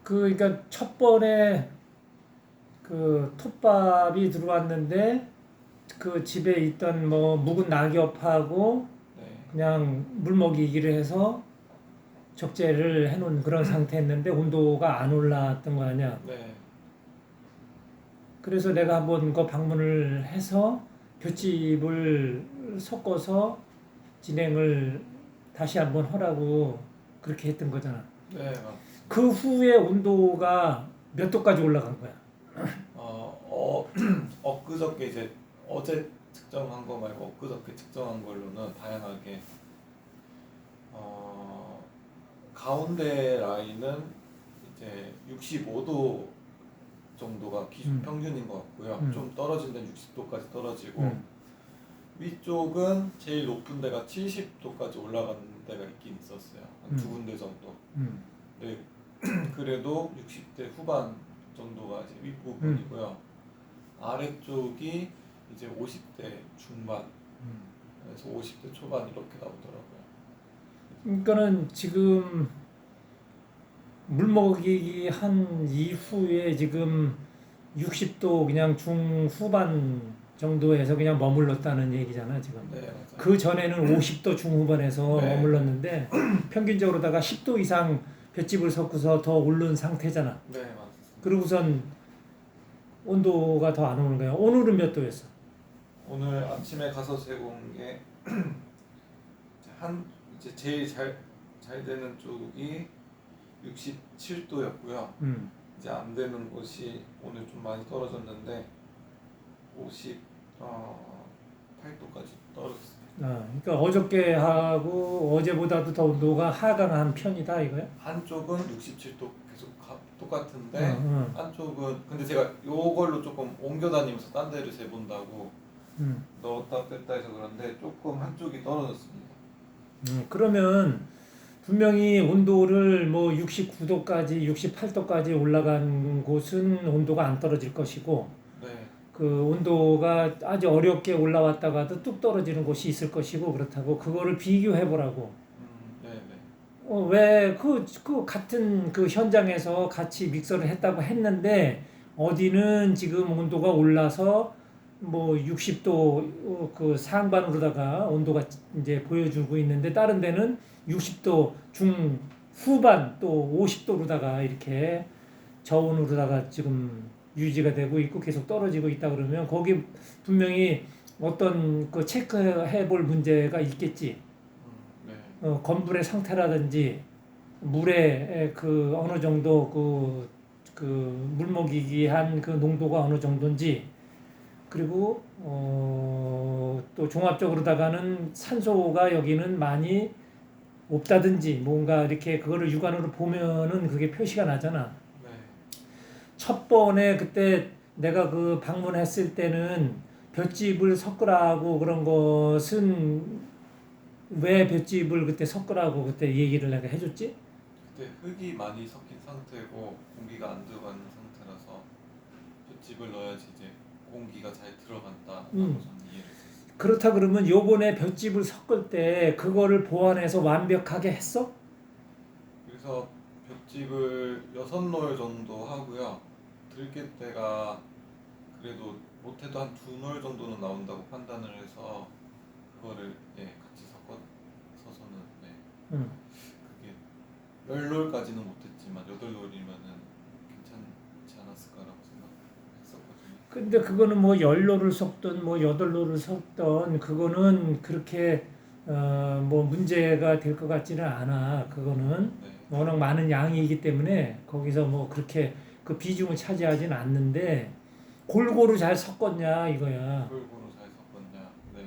그러니까 첫 번에 그 톱밥이 들어왔는데 그 집에 있던 뭐 묵은 낙엽하고 네. 그냥 물먹이기를 해서 적재를 해놓은 그런 상태였는데 온도가 안 올랐던 거 아니야. 네. 그래서 내가 한번 그 방문을 해서 볏짚을 섞어서 진행을 다시 한번 하라고 그렇게 했던 거잖아. 네. 그 후에 온도가 몇 도까지 올라간 거야? 엊그저께 이제 어제 측정한 거 말고 엊그저께 측정한 걸로는 다양하게 가운데 라인은 이제 65도 정도가 기준 평균인 것 같고요. 좀 떨어진 데는 60도까지 떨어지고 위쪽은 제일 높은 데가 70도까지 올라간 데가 있긴 있었어요. 한 두 군데 정도. 네, 그래도 60대 후반 정도가 이제 윗부분이고요. 아래쪽이 이제 50대 중반, 그래서 50대 초반 이렇게 나오더라고요. 그러니까는 지금 물먹이기 한 이후에 지금 60도 그냥 중후반 정도에서 그냥 머물렀다는 얘기잖아 지금. 네, 맞아요. 그 전에는 50도 중후반에서 네. 머물렀는데 평균적으로다가 10도 이상 볏짚을 섞어서 더 오른 상태잖아. 네, 맞습니다. 그러고선 온도가 더 안 오는 거야. 오늘은 몇 도였어? 오늘 아침에 가서 재본 게 이제 제일 잘 되는 쪽이 67도였고요. 이제 안 되는 곳이 오늘 좀 많이 떨어졌는데 58도까지 떨어졌어요. 그러니까 어저께 하고 어제보다도 더 온도가 하강한 편이다 이거야? 한쪽은 67도 계속 똑같은데 한쪽은 근데 제가 요걸로 조금 옮겨 다니면서 딴 데를 재본다고 넣었다 뺐다 해서 그런데 조금 한쪽이 떨어졌습니다. 그러면 분명히 온도를 뭐 69도까지 68도까지 올라간 곳은 온도가 안 떨어질 것이고 네. 그 온도가 아주 어렵게 올라왔다가도 뚝 떨어지는 곳이 있을 것이고 그렇다고 그거를 비교해 보라고. 네네. 왜 그 같은 그 현장에서 같이 믹서를 했다고 했는데 어디는 지금 온도가 올라서 뭐 60도 그 상반으로다가 온도가 이제 보여주고 있는데 다른 데는 60도 중후반 또 50도로다가 이렇게 저온으로다가 지금 유지가 되고 있고 계속 떨어지고 있다 그러면 거기 분명히 어떤 그 체크해 볼 문제가 있겠지. 네. 건물의 상태라든지 물의 그 어느 정도 그 물먹이기한 그 농도가 어느 정도인지 그리고 또 종합적으로다가는 산소가 여기는 많이 없다든지 뭔가 이렇게 그거를 육안으로 보면은 그게 표시가 나잖아. 네. 첫 번에 그때 내가 그 방문했을 때는 볏짚을 섞으라고 그런 것은 왜 볏짚을 그때 섞으라고 그때 얘기를 내가 해줬지? 그때 흙이 많이 섞인 상태고 공기가 안 들어가는 상태라서 볏짚을 넣어야지 이제 공기가 잘 들어간다라고 저는 이해를 했어요. 그렇다 그러면 요번에 볏짚을 섞을 때 그거를 보완해서 완벽하게 했어? 그래서 볏짚을 6놀 정도 하고요. 들깨대가 그래도 못해도 한 2놀 정도는 나온다고 판단을 해서 그거를 같이 섞어서는 그게 10놀까지는 못했지만 8놀이면은 괜찮지 않았을까라고 생각했었거든요. 근데 그거는 뭐 10노를 섞든 뭐 8노를 섞든 그거는 그렇게 뭐 문제가 될 것 같지는 않아. 그거는 네. 워낙 많은 양이기 때문에 거기서 뭐 그렇게 그 비중을 차지하진 않는데 골고루 잘 섞었냐 이거야. 골고루 잘 섞었냐. 네.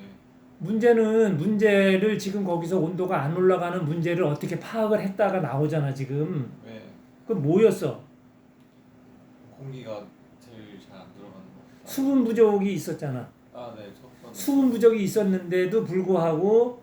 문제를 지금 거기서 온도가 안 올라가는 문제를 어떻게 파악을 했다가 나오잖아 지금. 네. 그 뭐였어? 공기가 제일 잘 안 들어가는 거. 수분 부족이 있었잖아. 네. 첫 번째. 수분 부족이 있었는데도 불구하고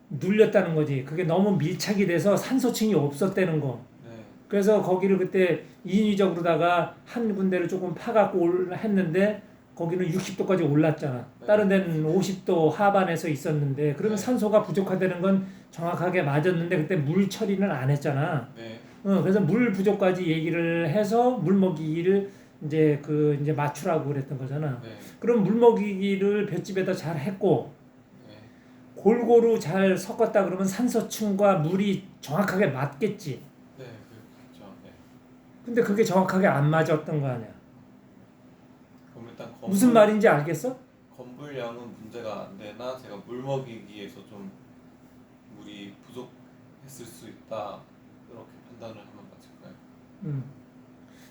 눌렸다는 거지. 그게 너무 밀착이 돼서 산소층이 없었다는 거. 네. 그래서 거기를 그때 인위적으로다가 한 군데를 조금 파갖고 했는데 거기는 60도까지 올랐잖아. 네. 다른 데는 50도 하반에서 있었는데 그러면 네. 산소가 부족하다는 건 정확하게 맞았는데 그때 물 처리는 안 했잖아. 네. 그래서 물 부족까지 얘기를 해서 물 먹이기를 이제 맞추라고 그랬던 거잖아. 네. 그럼 물 먹이기를 볏집에다 잘 했고 네. 골고루 잘 섞었다 그러면 산소층과 물이 정확하게 맞겠지. 네. 그렇죠. 네. 근데 그게 정확하게 안 맞았던 거 아니야. 그럼 일단 무슨 말인지 알겠어? 건불량은 문제가 안 되나 제가 물 먹이기에서 좀 물이 부족했을 수 있다 이렇게 판단을 하면 맞을까요? 음.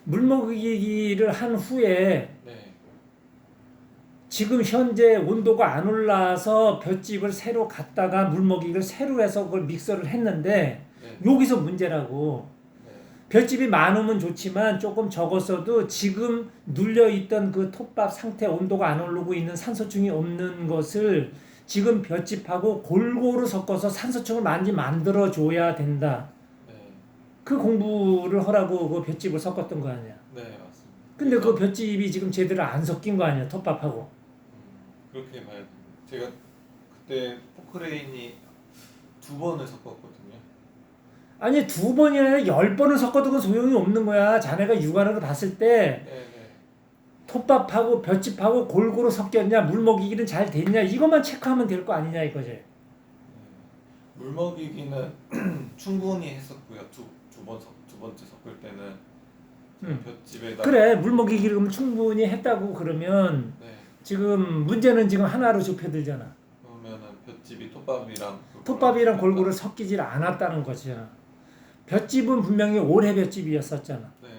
물 먹이기를 한 후에 네. 지금 현재 온도가 안 올라서 볏집을 새로 갖다가 물 먹이기를 새로 해서 그걸 믹서를 했는데 네. 여기서 문제라고. 네. 볏집이 많으면 좋지만 조금 적었어도 지금 눌려있던 그 톱밥 상태 온도가 안 오르고 있는 산소층이 없는 것을 지금 볏집하고 골고루 섞어서 산소층을 많이 만들어줘야 된다. 네. 그 공부를 하라고 그 볏집을 섞었던 거 아니야. 네, 맞습니다. 근데 그 그래서 볏집이 지금 제대로 안 섞인 거 아니야, 톱밥하고. 그렇게 봐야 됩니다. 제가 그때 포크레인이 2번을 섞었거든요. 아니 2번이나 10번을 섞어도 그 소용이 없는 거야. 자네가 육안으로 봤을 때 네, 네. 톱밥하고 볏집하고 골고루 섞였냐, 물 먹이기는 잘 됐냐, 이것만 체크하면 될 거 아니냐 이거지. 물 먹이기는 충분히 했었고요. 두 번째 섞을 때는 볏집에다 그래, 물 먹이기를 그럼 충분히 했다고 그러면 네. 지금 문제는 지금 하나로 좁혀들잖아. 그러면은 볏집이 톱밥이랑 톱밥이랑 골고루 섞이질 않았다는 거잖아. 볏집은 분명히 오래 볏집이었었잖아. 네.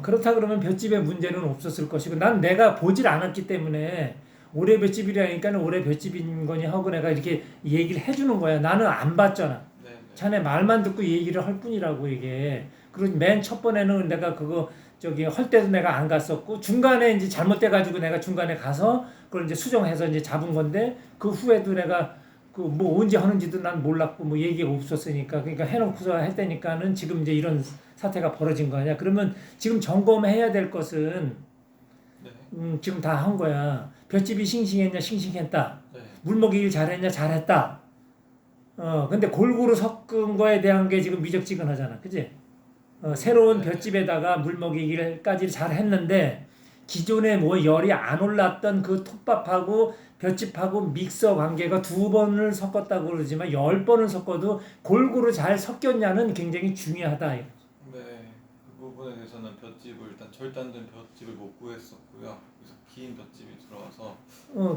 그렇다 그러면 볏집에 문제는 없었을 것이고 난 내가 보질 않았기 때문에 올해 볏집이라니까 올해 볏집인 거니 하고 내가 이렇게 얘기를 해주는 거야. 나는 안 봤잖아. 네, 네. 자네 말만 듣고 얘기를 할 뿐이라고 이게. 그리고 맨 첫 번에는 내가 그거 저기 할 때도 내가 안 갔었고 중간에 이제 잘못돼 가지고 내가 중간에 가서 그걸 이제 수정해서 이제 잡은 건데 그 후에도 내가 그 뭐 언제 하는지도 난 몰랐고 뭐 얘기가 없었으니까 그러니까 해놓고서 했다니까는 지금 이제 이런 사태가 벌어진 거 아니야. 그러면 지금 점검해야 될 것은 네. 지금 다 한 거야. 볏집이 싱싱했냐 싱싱했다. 네. 물 먹이길 잘했냐 잘했다. 근데 골고루 섞은 거에 대한 게 지금 미적지근하잖아. 그지? 새로운 볏집에다가 물 먹이기까지 잘 했는데 기존에 뭐 열이 안 올랐던 그 톱밥하고 볏집하고 믹서 관계가 2번을 섞었다고 그러지만 10번을 섞어도 골고루 잘 섞였냐는 굉장히 중요하다. 네. 그 부분에 대해서는 볏집을 일단 절단된 볏집을 못 구했었고요. 그래서 긴 볏집이 들어와서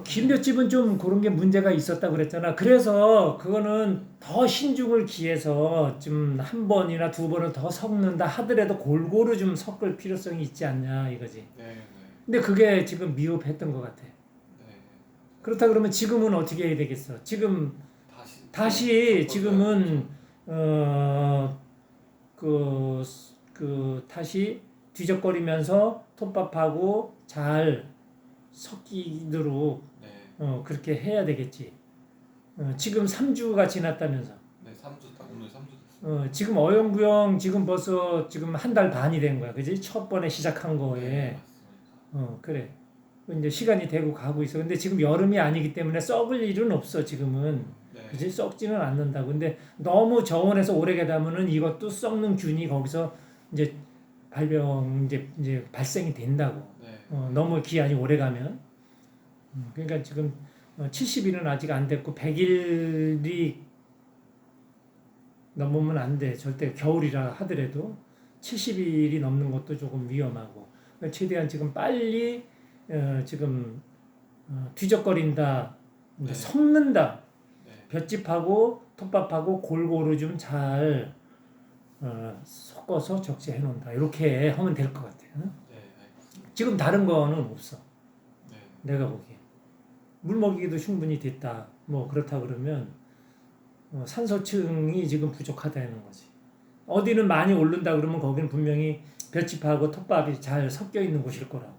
긴 볏집은 좀 그런 게 문제가 있었다 그랬잖아. 그래서 그거는 더 신중을 기해서 좀 한 번이나 2번을 더 섞는다 하더라도 골고루 좀 섞을 필요성이 있지 않냐 이거지. 네, 네. 근데 그게 지금 미흡했던 것 같아. 네. 그렇다 그러면 지금은 어떻게 해야 되겠어? 지금 다시 섞어줘야 지금은 그 다시 뒤적거리면서 톱밥하고 잘 섞이도록 네. 그렇게 해야 되겠지. 지금 3주가 지났다면서. 네, 3주 딱 오늘 3주 됐어요. 지금 어영부영 지금 벌써 지금 한 달 반이 된 거야. 그지? 첫 번에 시작한 거에. 네, 맞습니다. 그래. 이제 시간이 되고 가고 있어. 근데 지금 여름이 아니기 때문에 썩을 일은 없어, 지금은. 네. 그지? 썩지는 않는다고. 근데 너무 저온에서 오래 가다면은 이것도 썩는 균이 거기서 이제 발병, 이제 발생이 된다고. 네. 너무 기한이 오래 가면. 그러니까 지금 70일은 아직 안 됐고 100일이 넘으면 안 돼. 절대 겨울이라 하더라도 70일이 넘는 것도 조금 위험하고. 그러니까 최대한 지금 빨리 지금 뒤적거린다, 네. 섞는다. 네. 볏짚하고 톱밥하고 골고루 좀 잘 섞어서 적재해 놓는다. 이렇게 하면 될 것 같아요. 네, 알겠습니다. 지금 다른 거는 없어. 네. 내가 보기에. 물 먹이기도 충분히 됐다. 뭐 그렇다 그러면 산소층이 지금 부족하다는 거지. 어디는 많이 오른다 그러면 거기는 분명히 볏짚하고 톱밥이 잘 섞여 있는 곳일 거라고.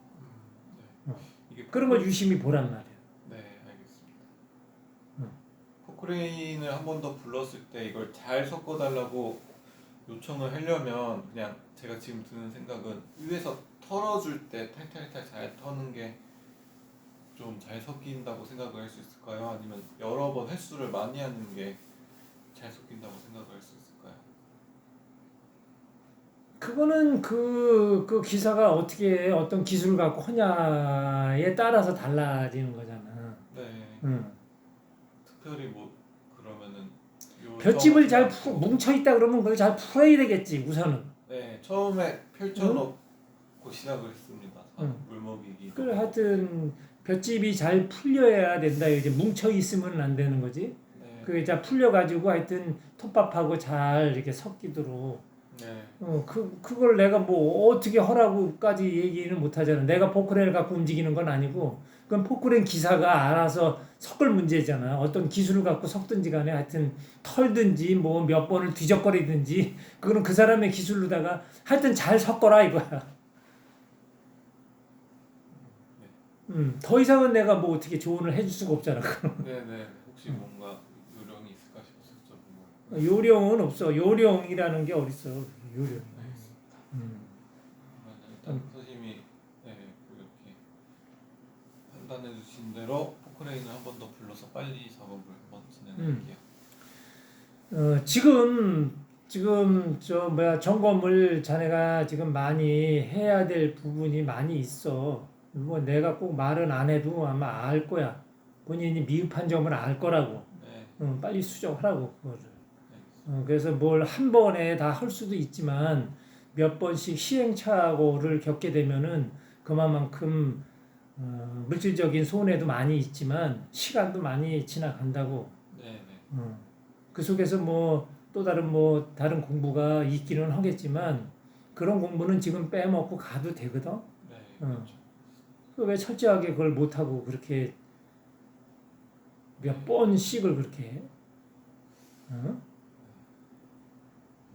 네. 이게 그런 걸 유심히 보란 말이야. 네, 알겠습니다. 포크레인을 한 번 더 불렀을 때 이걸 잘 섞어달라고 요청을 하려면 그냥 제가 지금 드는 생각은 위에서 털어줄 때 탈탈탈 잘 터는 게 좀 잘 섞인다고 생각을 할 수 있을까요? 아니면 여러 번 횟수를 많이 하는 게 잘 섞인다고 생각할 수 있을까요? 그거는 그 기사가 어떻게 어떤 기술을 갖고 하냐에 따라서 달라지는 거잖아. 네. 응. 특별히 뭐 그러면은 요 볏짚을 잘 고 뭉쳐 있다 그러면 그걸 잘 풀어야 되겠지 우선은. 네, 처음에 펼쳐놓고 시작을 했습니다. 응. 물먹이기. 그래 하여튼 볏짚이 잘 풀려야 된다. 이제 뭉쳐 있으면 안 되는 거지. 네. 그게 잘 풀려 가지고 하여튼 톱밥하고 잘 이렇게 섞이도록. 네. 그걸 내가 뭐 어떻게 하라고까지 얘기는 못 하잖아. 내가 포크레인을 갖고 움직이는 건 아니고, 그건 포크레인 기사가 알아서 섞을 문제잖아. 어떤 기술을 갖고 섞든지 간에 하여튼 털든지 뭐 몇 번을 뒤적거리든지, 그거는 그 사람의 기술로다가 하여튼 잘 섞어라 이거야. 더 이상은 내가 뭐 어떻게 조언을 해줄 수가 없잖아. 네네. 혹시 뭔가 요령이 있을까 싶어서 여쭤본 거예요. 요령은 없어. 요령이라는 게 어딨어. 요령. 그러면 일단 선생님이 네, 이렇게 판단해 주신 대로 포크레인을 한 번 더 불러서 빨리 작업을 한번 진행할게요. 지금 저 뭐야 점검을 자네가 지금 많이 해야 될 부분이 많이 있어. 뭐 내가 꼭 말은 안 해도 아마 알 거야. 본인이 미흡한 점을 알 거라고. 네. 빨리 수정하라고 그거를. 네. 그래서 뭘 한 번에 다 할 수도 있지만 몇 번씩 시행착오를 겪게 되면은 그만큼 물질적인 손해도 많이 있지만 시간도 많이 지나간다고. 네. 네. 그 속에서 뭐 또 다른 뭐 다른 공부가 있기는 하겠지만 그런 공부는 지금 빼먹고 가도 되거든. 네. 그렇죠. 왜 철저하게 그걸 못하고 그렇게 몇 번씩을 그렇게 해?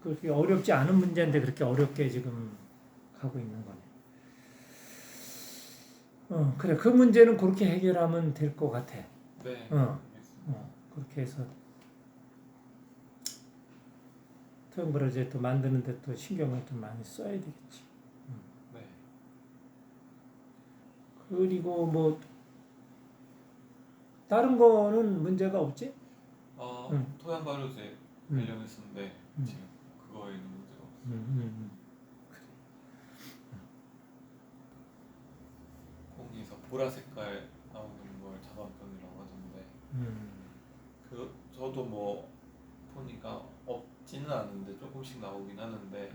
그렇게 어렵지 않은 문제인데 그렇게 어렵게 지금 가고 있는 거네. 그래. 그 문제는 그렇게 해결하면 될 것 같아. 네. 그렇게 해서 텀브러제 또 만드는데 또 신경을 좀 많이 써야 되겠지. 네. 그리고 뭐 다른 거는 문제가 없지? 토양 발효제 관련했었는데 지금 그거에는 문제가 없어요. 콩에서 보라 색깔 나오는 걸 자반병이라고 하던데 저도 뭐 보니까 없지는 않은데 조금씩 나오긴 하는데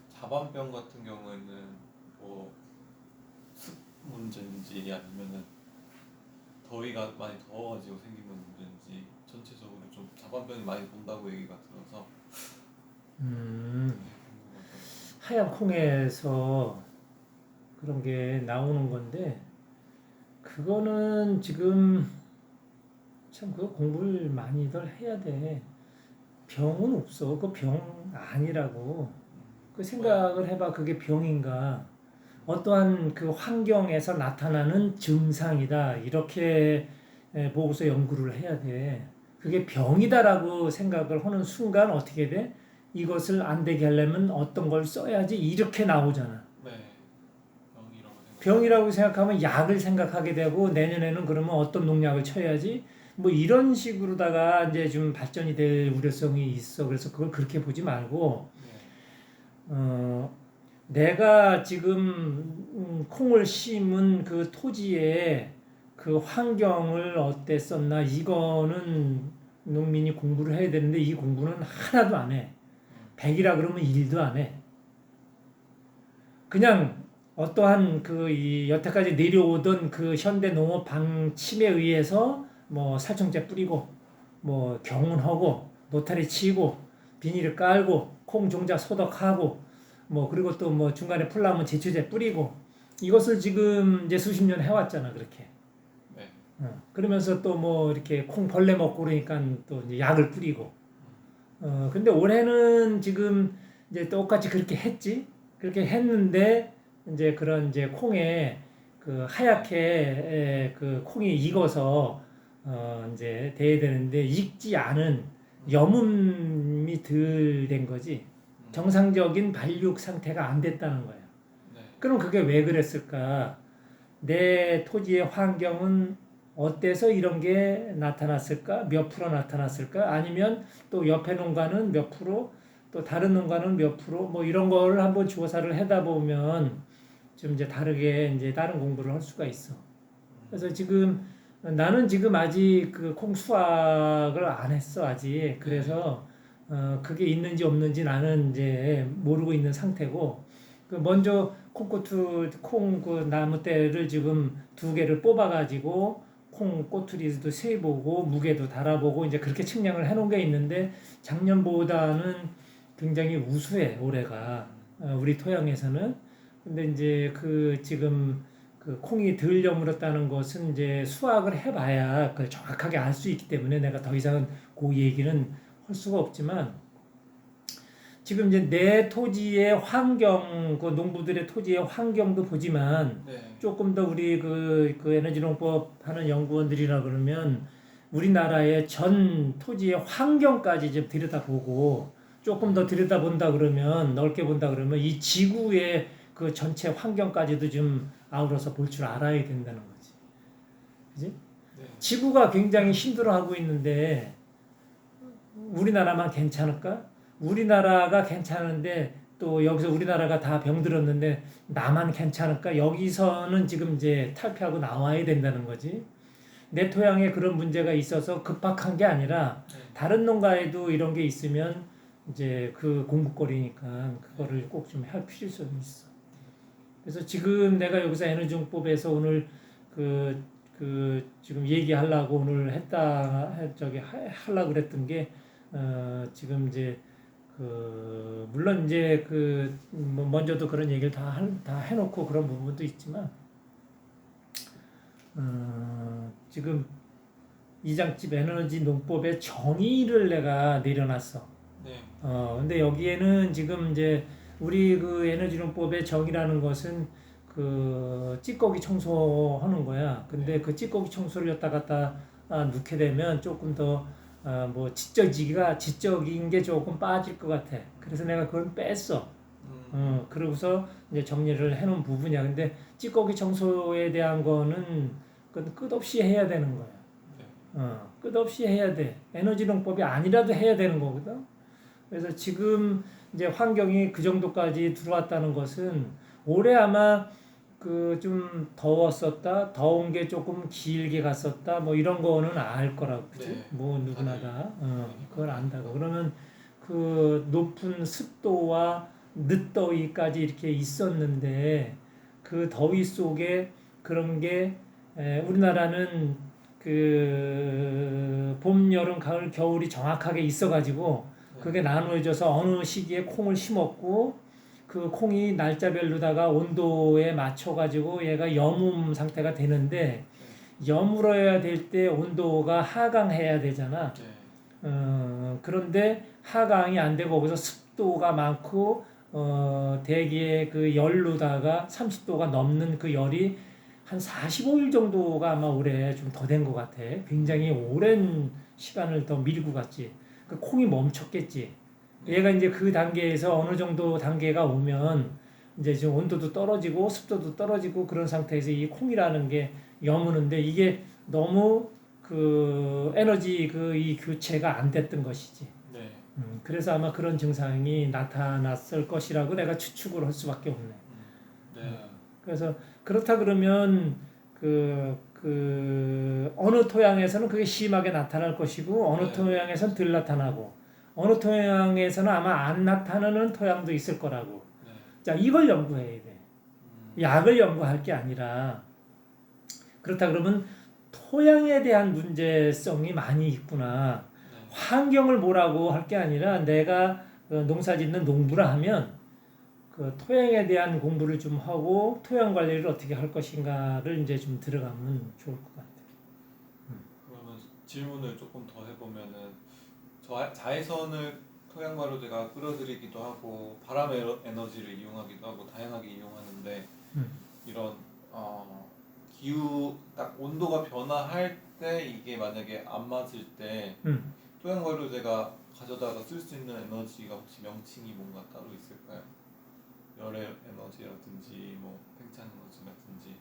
자반병 같은 경우에는 뭐 습 문제인지 아니면은 더위가 많이 더워가지고 생긴 문제인지 전체적으로 좀 자반병이 많이 돈다고 얘기가 들어서 하얀 콩에서 그런 게 나오는 건데 그거는 지금 참 그거 공부를 많이들 해야 돼. 병은 없어. 그 병 아니라고. 그 생각을 해봐. 그게 병인가? 어떠한 그 환경에서 나타나는 증상이다. 이렇게 보고서 연구를 해야 돼. 그게 병이다라고 생각을 하는 순간 어떻게 돼? 이것을 안 되게 하려면 어떤 걸 써야지 이렇게 나오잖아. 네. 병이라고 생각하면 약을 생각하게 되고 내년에는 그러면 어떤 농약을 쳐야지 뭐 이런 식으로다가 이제 좀 발전이 될 우려성이 있어. 그래서 그걸 그렇게 보지 말고 내가 지금 콩을 심은 그 토지에 그 환경을 어땠었나 이거는 농민이 공부를 해야 되는데 이 공부는 하나도 안 해. 100이라 그러면 1도 안 해. 그냥 어떠한 그 여태까지 내려오던 그 현대 농업 방침에 의해서 뭐 살충제 뿌리고 뭐 경운하고 노타리 치고 비닐을 깔고 콩 종자 소독하고 뭐 그리고 또 뭐 중간에 풀 나면 제초제 뿌리고 이것을 지금 이제 수십 년 해왔잖아 그렇게. 네. 그러면서 또 뭐 이렇게 콩 벌레 먹고 그러니까 또 이제 약을 뿌리고. 근데 올해는 지금 이제 똑같이 그렇게 했지. 그렇게 했는데 이제 그런 이제 콩에 그 하얗게 그 콩이 익어서 이제 돼야 되는데 익지 않은 여문이 덜 된 거지. 정상적인 발육 상태가 안 됐다는 거예요. 네. 그럼 그게 왜 그랬을까? 내 토지의 환경은 어때서 이런 게 나타났을까? 몇 프로 나타났을까? 아니면 또 옆에 농가는 몇 프로, 또 다른 농가는 몇 프로, 뭐 이런 거를 한번 조사를 해다 보면 좀 이제 다르게 이제 다른 공부를 할 수가 있어. 그래서 지금 나는 지금 아직 그 콩 수확을 안 했어 아직. 그래서 그게 있는지 없는지 나는 이제 모르고 있는 상태고. 그 먼저 콩고추 콩 그 나무대를 지금 2개를 뽑아가지고 콩 꼬투리도 세보고 무게도 달아보고 이제 그렇게 측량을 해놓은 게 있는데 작년보다는 굉장히 우수해 올해가 우리 토양에서는. 근데 이제 그 지금 그 콩이 덜 여물었다는 것은 이제 수확을 해봐야 그걸 정확하게 알 수 있기 때문에 내가 더 이상은 그 얘기는 할 수가 없지만 지금 이제 내 토지의 환경, 그 농부들의 토지의 환경도 보지만 네. 조금 더 우리 그 에너지 농법 하는 연구원들이라 그러면 우리나라의 전 토지의 환경까지 좀 들여다보고 조금 더 들여다본다 그러면 넓게 본다 그러면 이 지구의 그 전체 환경까지도 좀 아우러서 볼 줄 알아야 된다는 거지. 그지? 네. 지구가 굉장히 힘들어하고 있는데 우리나라만 괜찮을까? 우리나라가 괜찮은데 또 여기서 우리나라가 다 병들었는데 나만 괜찮을까? 여기서는 지금 이제 탈피하고 나와야 된다는 거지. 내 토양에 그런 문제가 있어서 급박한 게 아니라 다른 농가에도 이런 게 있으면 이제 그 공부거리니까 그거를 꼭 좀 할 필요성이 있어. 그래서 지금 내가 여기서 에너지용법에서 오늘 지금 얘기하려고 오늘 하려고 그랬던 게 지금 이제 물론 이제 뭐 먼저도 그런 얘기를 다 해놓고 그런 부분도 있지만 지금 이장집 에너지 농법의 정의를 내가 내려놨어. 네. 근데 여기에는 지금 이제 우리 그 에너지 농법의 정의라는 것은 그 찌꺼기 청소하는 거야. 근데 그 찌꺼기 청소를 여기다 갖다 넣게 되면 조금 더 뭐 지적인 게 조금 빠질 것 같아. 그래서 내가 그걸 뺐어. 그러고서 이제 정리를 해놓은 부분이야. 근데 찌꺼기 청소에 대한 거는 그건 끝없이 해야 되는 거야. 끝없이 해야 돼. 에너지 농법이 아니라도 해야 되는 거거든. 그래서 지금 이제 환경이 그 정도까지 들어왔다는 것은 올해 아마 그 좀 더웠었다, 더운 게 조금 길게 갔었다, 뭐 이런 거는 알 거라고, 그지? 네. 뭐 누구나 다, 그걸 안다고. 그러면 그 높은 습도와 늦더위까지 이렇게 있었는데 그 더위 속에 그런 게 우리나라는 그 봄, 여름, 가을, 겨울이 정확하게 있어가지고 그게 나누어져서 어느 시기에 콩을 심었고 그 콩이 날짜별로다가 온도에 맞춰가지고 얘가 여문 상태가 되는데 여물어야 될 때 온도가 하강해야 되잖아. 그런데 하강이 안 되고 거기서 습도가 많고 대기의 그 열로다가 30도가 넘는 그 열이 한 45일 정도가 아마 올해 좀 더 된 것 같아. 굉장히 오랜 시간을 더 밀고 갔지. 그 콩이 멈췄겠지. 얘가 이제 그 단계에서 어느 정도 단계가 오면 이제 지금 온도도 떨어지고 습도도 떨어지고 그런 상태에서 이 콩이라는 게 여무는데 이게 너무 그 에너지 이 교체가 안 됐던 것이지. 네. 그래서 아마 그런 증상이 나타났을 것이라고 내가 추측을 할 수밖에 없네. 네. 그래서 그렇다 그러면 어느 토양에서는 그게 심하게 나타날 것이고 어느 토양에서는 덜 나타나고 어느 토양에서는 아마 안 나타나는 토양도 있을 거라고. 네. 자, 이걸 연구해야 돼. 약을 연구할 게 아니라 그렇다 그러면 토양에 대한 문제성이 많이 있구나. 환경을 뭐라고 할 게 아니라 내가 농사 짓는 농부라 하면 그 토양에 대한 공부를 좀 하고 토양 관리를 어떻게 할 것인가를 이제 좀 들어가면 좋을 것 같아요. 그러면 질문을 조금 더 해보면은 자외선을 토양 발효제가 끌어들이기도 하고 바람 에너지를 이용하기도 하고 다양하게 이용하는데 이런 기후 딱 온도가 변화할 때 이게 만약에 안 맞을 때 토양 발효제가 가져다가 쓸 수 있는 에너지가 혹시 명칭이 뭔가 따로 있을까요? 열의 에너지라든지 뭐 팽창 에너지라든지.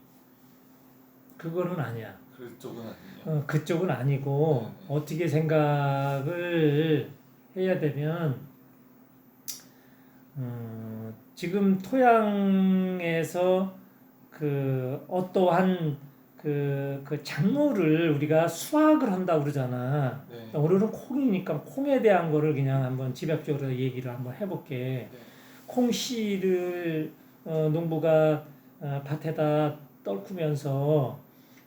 그거는 아니야. 그쪽은 아니에요. 그쪽은 아니고 어떻게 생각을 해야 되면 지금 토양에서 그 어떠한 그 작물을 우리가 수확을 한다고 그러잖아. 네. 오늘은 콩이니까 콩에 대한 거를 그냥 한번 집약적으로 얘기를 한번 해볼게. 네. 콩씨를 농부가 밭에다 떨구면서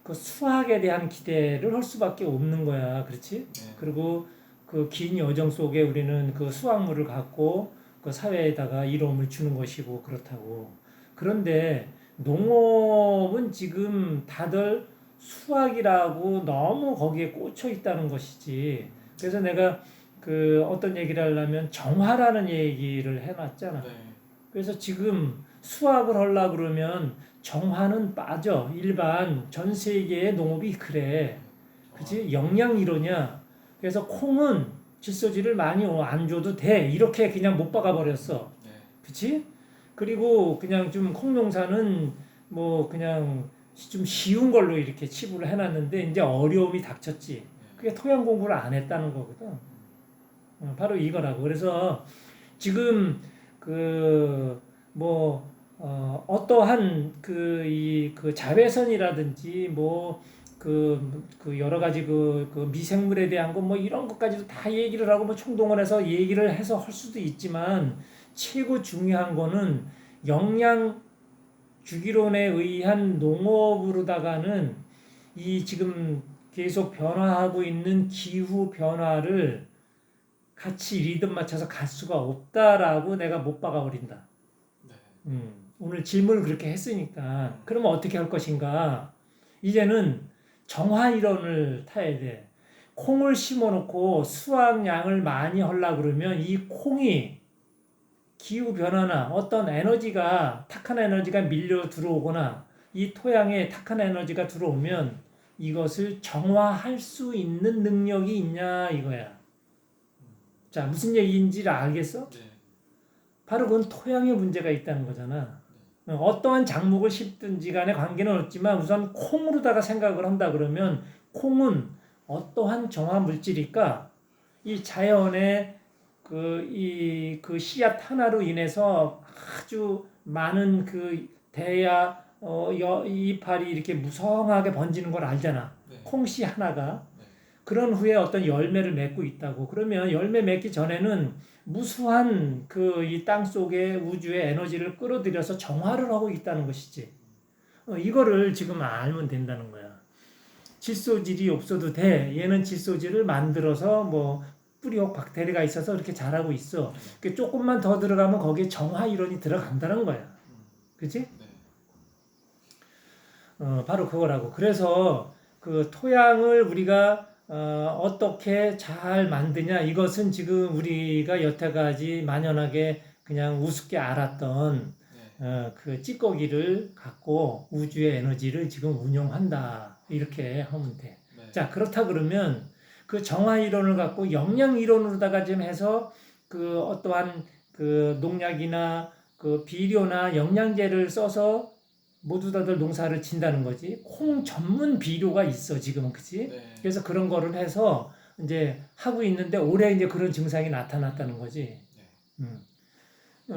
그 수확에 대한 기대를 할 수밖에 없는 거야. 그렇지? 네. 그리고 그 긴 여정 속에 우리는 그 수확물을 갖고 그 사회에다가 이로움을 주는 것이고 그렇다고. 그런데 농업은 지금 다들 수학이라고 너무 거기에 꽂혀 있다는 것이지. 그래서 내가 그 어떤 얘기를 하려면 정화라는 얘기를 해놨잖아. 네. 그래서 지금 수학을 하려고 그러면 정화는 빠져. 일반 전 세계의 농업이 그래. 그치? 영양 이론이야. 그래서 콩은 질소질을 많이 안 줘도 돼. 이렇게 그냥 못 박아 버렸어. 네. 그치? 그리고 그냥 좀 콩농사는 뭐 그냥 좀 쉬운 걸로 이렇게 치부를 해놨는데 이제 어려움이 닥쳤지. 그게 토양 공부를 안 했다는 거거든. 바로 이거라고. 그래서 지금 그 뭐 어떠한 그 자외선이라든지 뭐 그 여러 가지 그 미생물에 대한 거 뭐 이런 것까지도 다 얘기를 하고 뭐 총동원해서 얘기를 해서 할 수도 있지만 최고 중요한 거는 영양 주기론에 의한 농업으로다가는 이 지금 계속 변화하고 있는 기후 변화를 같이 리듬 맞춰서 갈 수가 없다라고 내가 못 박아 버린다. 네. 오늘 질문을 그렇게 했으니까 그러면 어떻게 할 것인가? 이제는 정화 이론을 타야 돼. 콩을 심어놓고 수확량을 많이 하려고 그러면 이 콩이 기후 변화나 어떤 에너지가 탁한 에너지가 밀려 들어오거나 이 토양에 탁한 에너지가 들어오면 이것을 정화할 수 있는 능력이 있냐 이거야. 자, 무슨 얘기인지 알겠어? 네. 바로 그건 토양에 문제가 있다는 거잖아. 어떠한 작목을 심든지 간에 관계는 없지만 우선 콩으로다가 생각을 한다 그러면 콩은 어떠한 정화 물질일까? 이 자연의 그 씨앗 하나로 인해서 아주 많은 그 대야 이파리 이렇게 무성하게 번지는 걸 알잖아. 네. 콩씨 하나가. 네. 그런 후에 어떤 열매를 맺고 있다고. 그러면 열매 맺기 전에는 무수한 그 이 땅 속의 우주의 에너지를 끌어들여서 정화를 하고 있다는 것이지. 이거를 지금 알면 된다는 거야. 질소질이 없어도 돼. 얘는 질소질을 만들어서 뭐 뿌리옥 박테리아가 있어서 이렇게 자라고 있어. 조금만 더 들어가면 거기에 정화 이론이 들어간다는 거야. 그치? 네. 바로 그거라고. 그래서 그 토양을 우리가 어떻게 잘 만드냐 이것은 지금 우리가 여태까지 만연하게 그냥 우습게 알았던 그 찌꺼기를 갖고 우주의 에너지를 지금 운용한다 이렇게 하면 돼. 네. 자 그렇다 그러면 그 정화 이론을 갖고 영양 이론으로다가 좀 해서 그 어떠한 그 농약이나 그 비료나 영양제를 써서 모두 다들 농사를 진다는 거지. 콩 전문 비료가 있어 지금은 그치? 네. 그래서 그런 거를 해서 이제 하고 있는데 올해 이제 그런 증상이 나타났다는 거지.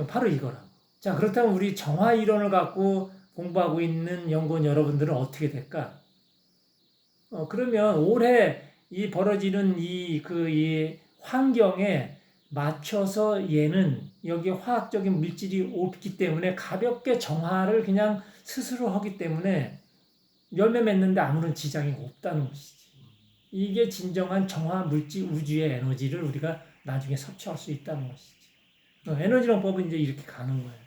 바로 이거라고. 자 그렇다면 우리 정화 이론을 갖고 공부하고 있는 연구원 여러분들은 어떻게 될까? 그러면 올해 이 벌어지는 이 환경에 맞춰서 얘는 여기에 화학적인 물질이 없기 때문에 가볍게 정화를 그냥 스스로 하기 때문에 열매 맺는데 아무런 지장이 없다는 것이지. 이게 진정한 정화 물질 우주의 에너지를 우리가 나중에 섭취할 수 있다는 것이지. 에너지론법은 이제 이렇게 가는 거예요.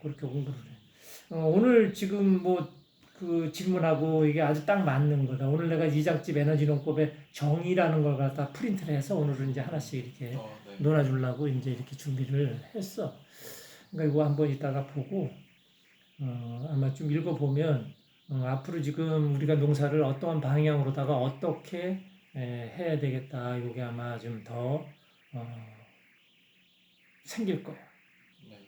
그렇게 공부를 해. 오늘 지금 뭐 그 질문하고 이게 아주 딱 맞는 거다. 오늘 내가 이장집 에너지론법의 정의라는 걸 갖다 프린트를 해서 오늘은 이제 하나씩 이렇게 네. 놀아주려고 이제 이렇게 준비를 했어. 그러니까 이거 한번 이따가 보고 아마 좀 읽어보면 앞으로 지금 우리가 농사를 어떠한 방향으로다가 어떻게 해야 되겠다. 이게 아마 좀 더 생길 거야. 네.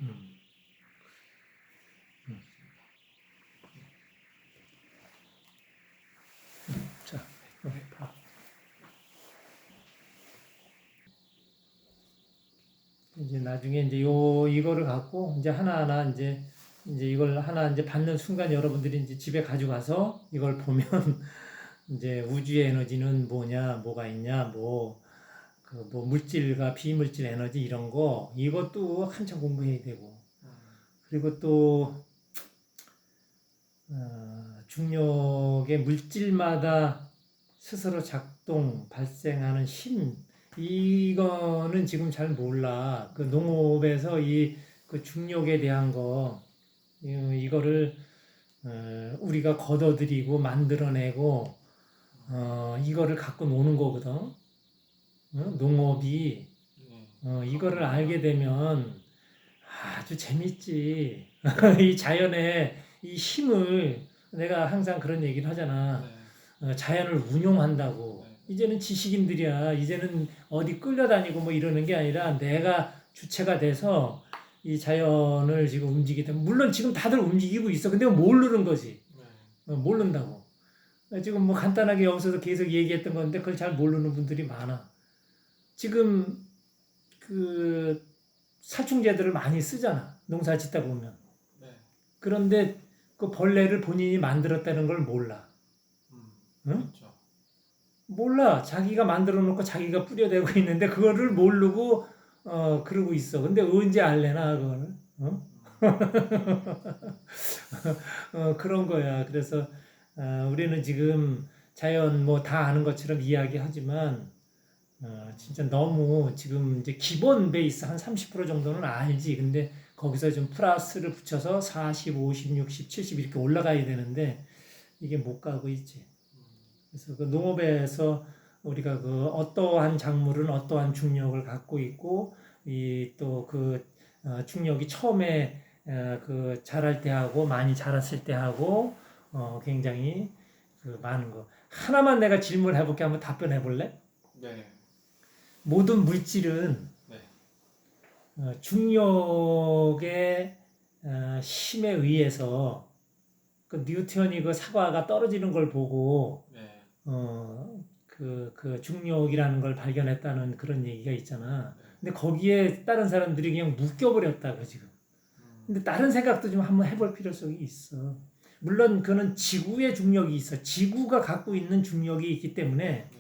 이제 나중에 이제 이거를 갖고 이제 하나하나 이제 이걸 하나 이제 받는 순간 여러분들이 이제 집에 가져가서 이걸 보면 이제 우주의 에너지는 뭐냐, 뭐가 있냐, 뭐 물질과 비물질 에너지 이런 거 이것도 한참 공부해야 되고 그리고 또 중력의 물질마다 스스로 작동 발생하는 힘 이거는 지금 잘 몰라. 그 농업에서 그 중력에 대한 거 이거를 우리가 걷어들이고 만들어내고 이거를 갖고 노는 거거든. 농업이 이거를 알게 되면 아주 재밌지. 이 자연의 이 힘을 내가 항상 그런 얘기를 하잖아. 자연을 운용한다고. 이제는 지식인들이야. 이제는 어디 끌려다니고 뭐 이러는 게 아니라 내가 주체가 돼서 이 자연을 지금 움직이다. 물론 지금 다들 움직이고 있어. 근데 모르는 거지. 모른다고. 지금 뭐 간단하게 여기서도 계속 얘기했던 건데 그걸 잘 모르는 분들이 많아. 지금 그 살충제들을 많이 쓰잖아. 농사 짓다 보면. 그런데 그 벌레를 본인이 만들었다는 걸 몰라. 응? 그렇죠. 몰라. 자기가 만들어 놓고 자기가 뿌려대고 있는데 그거를 모르고 그러고 있어. 근데 언제 알래나 그거는. 그런 거야. 그래서 우리는 지금 자연 뭐 다 아는 것처럼 이야기하지만 진짜 너무 지금 이제 기본 베이스 한 30% 정도는 알지. 근데 거기서 좀 플러스를 붙여서 40, 50, 60, 70 이렇게 올라가야 되는데 이게 못 가고 있지. 그래서 그 농업에서 우리가 그 어떠한 작물은 어떠한 중력을 갖고 있고 이 또 그 중력이 처음에 그 자랄 때 하고 많이 자랐을 때 하고 굉장히 그 많은 거. 하나만 내가 질문을 해볼게. 한번 답변해 볼래? 네. 모든 물질은 중력의 힘에 의해서 그 뉴턴이 그 사과가 떨어지는 걸 보고 그 중력이라는 걸 발견했다는 그런 얘기가 있잖아. 근데 거기에 다른 사람들이 그냥 묶여버렸다고 지금. 근데 다른 생각도 좀 한번 해볼 필요성이 있어. 물론 그는 지구의 중력이 있어. 지구가 갖고 있는 중력이 있기 때문에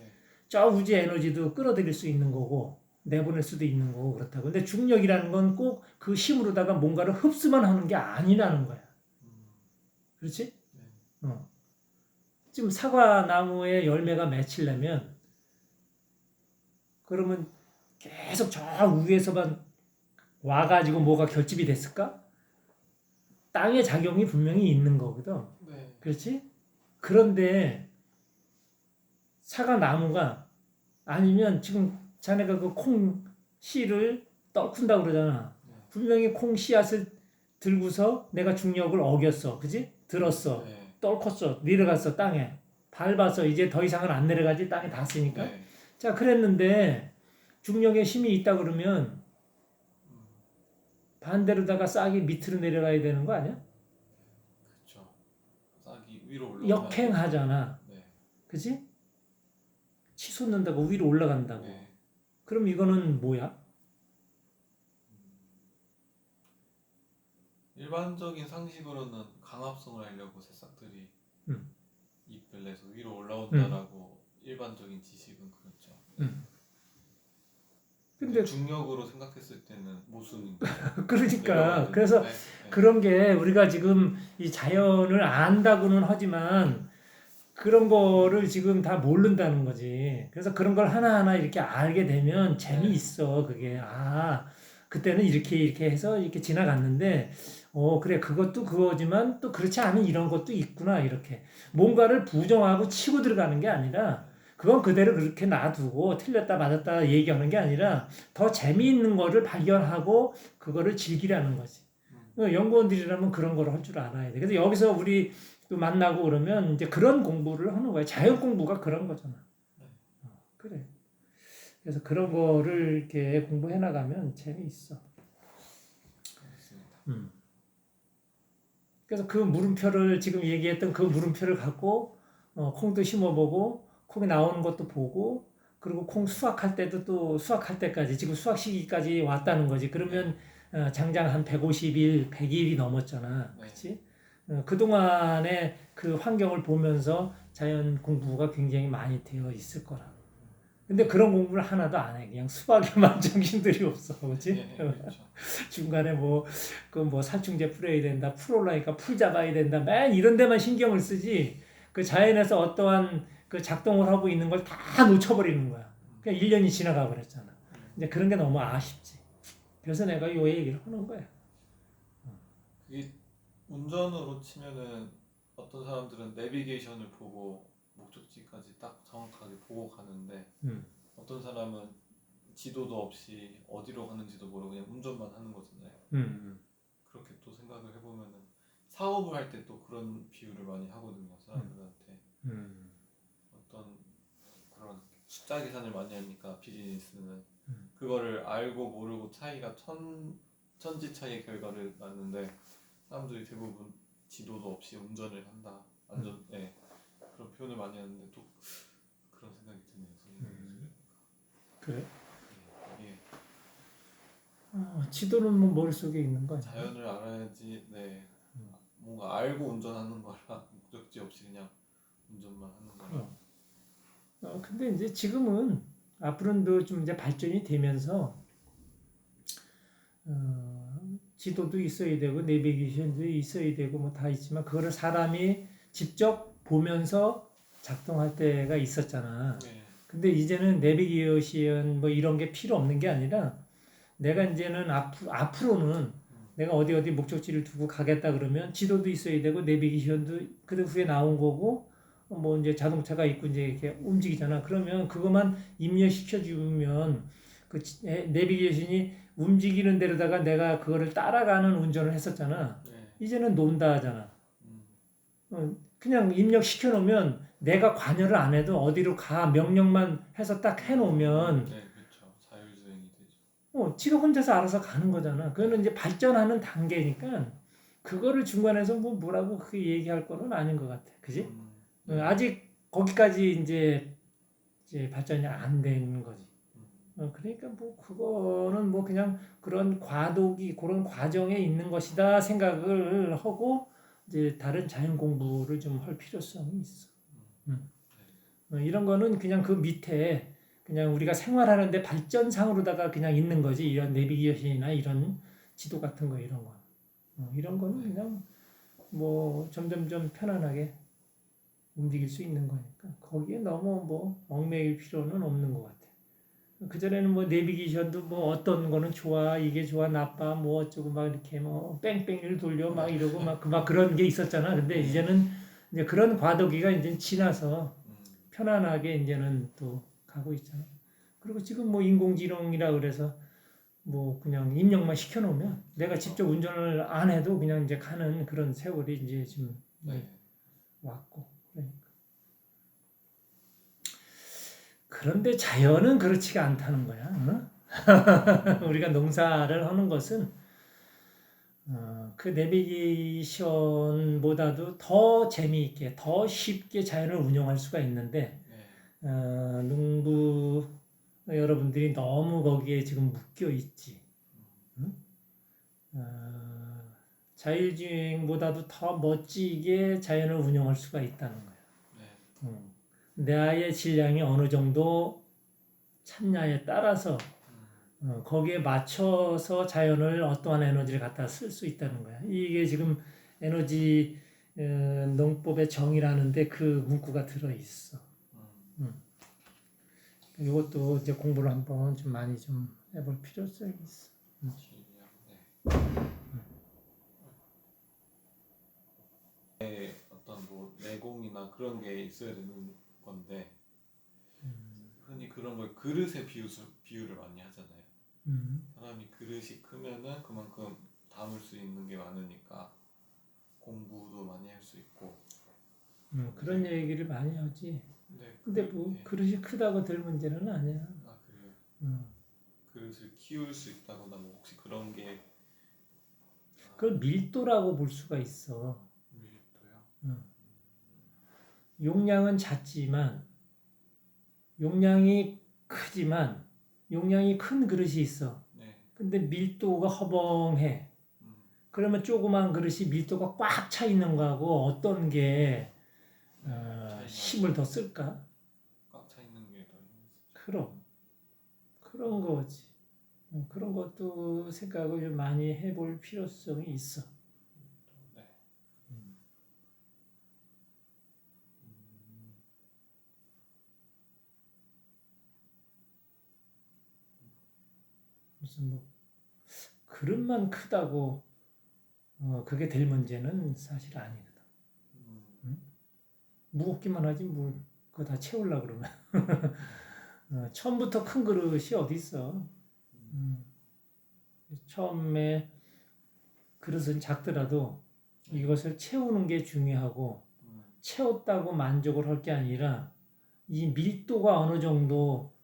저 우주의 에너지도 끌어들일 수 있는 거고 내보낼 수도 있는 거고 그렇다고. 근데 중력이라는 건 꼭 그 힘으로다가 뭔가를 흡수만 하는 게 아니라는 거야. 그렇지? 지금 사과 나무에 열매가 맺히려면 그러면 계속 저 위에서만 와가지고 뭐가 결집이 됐을까? 땅의 작용이 분명히 있는 거거든. 그렇지? 그런데 사과 나무가 아니면 지금 자네가 그 콩 씨를 떨군다고 그러잖아. 분명히 콩 씨앗을 들고서 내가 중력을 어겼어. 그지? 들었어. 떨궜어. 내려갔어. 땅에. 밟아서 이제 더 이상은 안 내려가지. 땅에 닿았으니까. 자, 그랬는데 중력의 힘이 있다 그러면 반대로다가 싹이 밑으로 내려가야 되는 거 아니야? 그렇죠. 싹이 위로 올라가. 역행하잖아. 그지? 치솟는다고 위로 올라간다고. 그럼 이거는 뭐야? 일반적인 상식으로는 강압성을 하려고 새싹들이 잎을 내서 위로 올라온다라고 일반적인 지식은 그렇죠. 근데 중력으로 생각했을 때는 모순인데. 그러니까 그래서 그런 게 우리가 지금 이 자연을 안다고는 하지만 그런 거를 지금 다 모른다는 거지. 그래서 그런 걸 하나하나 이렇게 알게 되면 재미있어. 그게 그때는 이렇게 해서 이렇게 지나갔는데 그래 그것도 그거지만 또 그렇지 않은 이런 것도 있구나. 이렇게 뭔가를 부정하고 치고 들어가는 게 아니라 그건 그대로 그렇게 놔두고 틀렸다 맞았다 얘기하는 게 아니라 더 재미있는 거를 발견하고 그거를 즐기라는 거지. 연구원들이라면 그런 걸 할 줄 알아야 돼. 그래서 여기서 우리 또 만나고 그러면 이제 그런 공부를 하는 거야. 자연 공부가 그런 거잖아. 그래. 그래서 그런 거를 이렇게 공부해 나가면 재미있어. 그래서 그 물음표를 지금 얘기했던 그 물음표를 갖고 콩도 심어보고 콩이 나오는 것도 보고 그리고 콩 수확할 때도 또 수확할 때까지 지금 수확 시기까지 왔다는 거지. 그러면 장장 한 150일, 100일이 넘었잖아. 네. 그렇지? 그동안의 그 환경을 보면서 자연 공부가 굉장히 많이 되어 있을 거라. 근데 그런 공부를 하나도 안 해. 그냥 수박에만 정신들이 없어. 그렇지? 네, 그렇죠. 중간에 뭐 살충제 뿌려야 된다. 풀 올라니까 풀 잡아야 된다. 맨 이런 데만 신경을 쓰지. 그 자연에서 어떠한 그 작동을 하고 있는 걸 다 놓쳐버리는 거야. 그냥 1년이 지나가 버렸잖아. 이제 그런 게 너무 아쉽지. 그래서 내가 요 얘기를 하는 거야. 그게 운전으로 치면은 어떤 사람들은 내비게이션을 보고 목적지까지 딱 정확하게 보고 가는데 음. 어떤 사람은 지도도 없이 어디로 가는지도 모르고 그냥 운전만 하는 거잖아요. 음. 그렇게 또 생각을 해보면은 사업을 할 때 또 그런 비유를 많이 하거든요. 사람들한테 음. 어떤 그런 숫자 계산을 많이 하니까 비즈니스는 음. 그거를 알고 모르고 차이가 천지 차이의 결과를 낳는데 사람들이 대부분 지도도 없이 운전을 한다. 완전 그런 표현을 많이 하는데 또 그런 생각이 드네요. 선생님. 그래. 예, 지도는 뭐 머릿속에 있는 거 아니야? 자연을 알아야지. 네. 음. 뭔가 알고 운전하는 거라 목적지 없이 그냥 운전만 하는 거라. 근데 이제 지금은 앞으로는 좀 이제 발전이 되면서 지도도 있어야 되고 내비게이션도 있어야 되고 뭐 다 있지만 그거를 사람이 직접 보면서 작동할 때가 있었잖아. 네. 근데 이제는 내비게이션 뭐 이런 게 필요 없는 게 아니라 내가 이제는 앞으로는 내가 어디 목적지를 두고 가겠다 그러면 지도도 있어야 되고 내비게이션도 그 후에 나온 거고 뭐 이제 자동차가 있고 이제 이렇게 움직이잖아. 그러면 그것만 입력시켜 주면 그 내비게이션이 움직이는 데로다가 내가 그거를 따라가는 운전을 했었잖아. 네. 이제는 논다 하잖아. 음. 그냥 입력시켜 놓으면 내가 관여를 안 해도 어디로 가 명령만 해서 딱 해놓으면 네, 그렇죠. 자율주행이 되죠. 지가 혼자서 알아서 가는 거잖아. 그거는 이제 발전하는 단계니까 그거를 중간에서 뭐라고 크게 얘기할 거는 아닌 것 같아. 그지? 네. 아직 거기까지 이제 발전이 안 된 거지. 음. 그러니까 뭐 그거는 뭐 그냥 그런 과도기 그런 과정에 있는 것이다 생각을 하고 이제 다른 자연 공부를 좀 할 필요성이 있어. 이런 거는 그냥 그 밑에 그냥 우리가 생활하는데 발전상으로다가 그냥 있는 거지. 이런 내비게이션이나 이런 지도 같은 거 이런 거. 이런 거는 그냥 뭐 점점점 편안하게 움직일 수 있는 거니까 거기에 너무 뭐 얽매일 필요는 없는 것 같아. 그전에는 뭐 내비게이션도 뭐 어떤 거는 좋아, 이게 좋아, 나빠, 뭐 어쩌고 막 이렇게 뭐 뺑뺑이를 돌려 막 이러고 막 그런 게 있었잖아. 근데 이제는 이제 그런 과도기가 이제 지나서 편안하게 이제는 또 가고 있잖아. 그리고 지금 뭐 인공지능이라 그래서 뭐 그냥 입력만 시켜놓으면 내가 직접 운전을 안 해도 그냥 이제 가는 그런 세월이 이제 지금 왔고. 그러니까. 그런데 자연은 그렇지가 않다는 거야. 우리가 농사를 하는 것은 그 내비게이션보다도 더 재미있게, 더 쉽게 자연을 운영할 수가 있는데 농부 여러분들이 너무 거기에 지금 묶여 있지. 자율주행보다도 더 멋지게 자연을 운영할 수가 있다는 거야. 나의 질량이 어느 정도 찾냐에 따라서 거기에 맞춰서 자연을 어떠한 에너지를 갖다 쓸 수 있다는 거야. 이게 지금 에너지 농법의 정의라는데 그 문구가 들어 있어. 이것도 이제 공부를 한번 좀 많이 좀 해볼 필요성이 있어. 어떤 뭐 내공이나 그런 게 있어야 되는 건데 흔히 그런 걸 그릇에 비유를 많이 하잖아요. 사람이 그릇이 크면은 그만큼 담을 수 있는 게 많으니까 공부도 많이 할 수 있고. 그런 얘기를 많이 하지. 네, 근데 뭐 그릇이 크다고 될 문제는 아니야. 아 그래요? 그릇을 키울 수 있다거나 뭐 혹시 그런 게 그걸 밀도라고 볼 수가 있어. 밀도요? 용량은 작지만 용량이 크지만 용량이 큰 그릇이 있어. 네. 근데 밀도가 허벙해. 음. 그러면 조그만 그릇이 밀도가 꽉 차 있는 거하고 어떤 게 차이가 힘을 더 쓸까? 꽉 차 있는 게 더 힘들죠. 그럼 그런 거지. 그런 것도 생각을 좀 많이 해볼 필요성이 있어. 네. 무슨 뭐 그릇만 크다고 그게 될 문제는 사실 아니거든. 무겁기만 하지 뭘 그거 다 채우려 그러면 처음부터 큰 그릇이 어디 있어? 처음에 그릇은 작더라도 이것을 채우는 게 중요하고 채웠다고 만족을 할 게 아니라 이 밀도가 어느 정도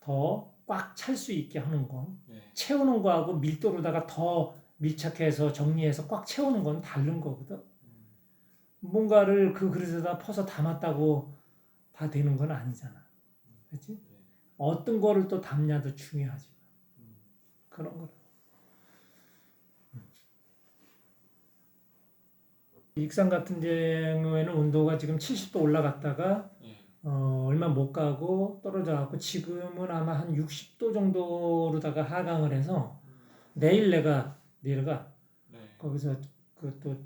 더 꽉 찰 수 있게 하는 거. 네. 채우는 거하고 밀도로다가 더 밀착해서 정리해서 꽉 채우는 건 다른 거거든. 뭔가를 그 그릇에다 퍼서 담았다고 다 되는 건 아니잖아. 그렇지? 네. 어떤 거를 또 담냐도 중요하지만 그런 거. 익산 같은 경우에는 온도가 지금 70도 올라갔다가 예. 얼마 못 가고 떨어져 갖고 지금은 아마 한 60도 정도로다가 하강을 해서 내일 내가 내려가 네. 거기서 그또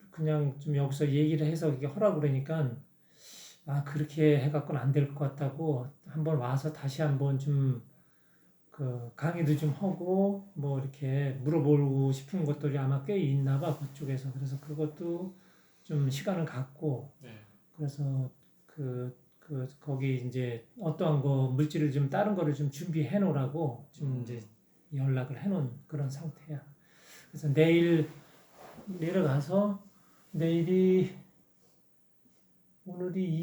그냥 좀 여기서 얘기를 해서 이게 하라고 그러니까 그렇게 해갖고는 안 될 것 같다고 한번 와서 다시 한번 좀 그 강의도 좀 하고 뭐 이렇게 물어보고 싶은 것들이 아마 꽤 있나 봐 그쪽에서. 그래서 그것도 좀 시간을 갖고 네. 그래서 거기 이제 어떠한 거 물질을 좀 다른 거를 좀 준비해 놓으라고 좀 이제 연락을 해 놓은 그런 상태야. 그래서 내일 내려가서 내일이 오늘이